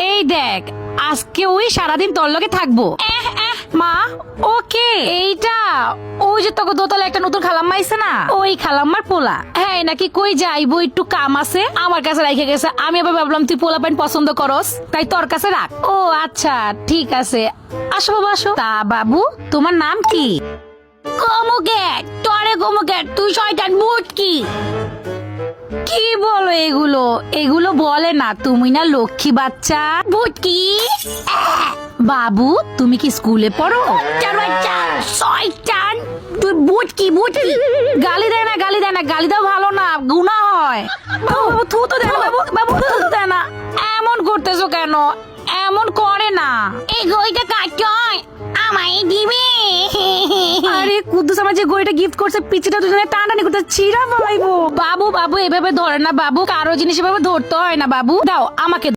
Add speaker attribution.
Speaker 1: এই দেখ, আজকে ওই সারাদিন তোর লগে থাকবো। মা, ওকে এইটা ওই যে তোকে দোতলা একটা নতুন খালাম্মা আইছে না, ওই খালাম্মার পোলা। হ্যাঁ নাকি কই যাইবো, একটু কাম আছে, আমার কাছে রেখে গেছে। আমি আবার ভাবলাম তুই পোলা পাইন পছন্দ করস, তাই তোর কাছে রাখ। ও আচ্ছা ঠিক আছে, আসো বাবা আসো। তা বাবু, তোমার নাম কি? কমুকেট, তরে কমুকেট, তুই শয়তান মুট কি? কি বলো এগুলো? এগুলো বলে না, তুমি না লক্ষ্মী বাচ্চা। ভুটকি বাবু, তুমি কি স্কুলে পড়ো? শয়তান তুই ভুটকি ভুটকি। গালি দেয় না, গালি দেয় না, গালি দাও ভালো না, গুনাহ হয়। বাবু থু তো দেয় না, বাবু বাবু থু তো দেয় না। এমন করতেছো কেন? এমন করে না। এই গইটা কাটয় আমায় দিবে। আরে কুদ্দুস আমার যে গইটা গিফট করছে, পিছিটা দুজনে টানাটানি করতে ছিড়া বলাইবো। বাবু বাবু এভাবে ধরে না বাবু, কারো জিনিস এভাবে ধরতে হয় না বাবু। দাও আমাকে।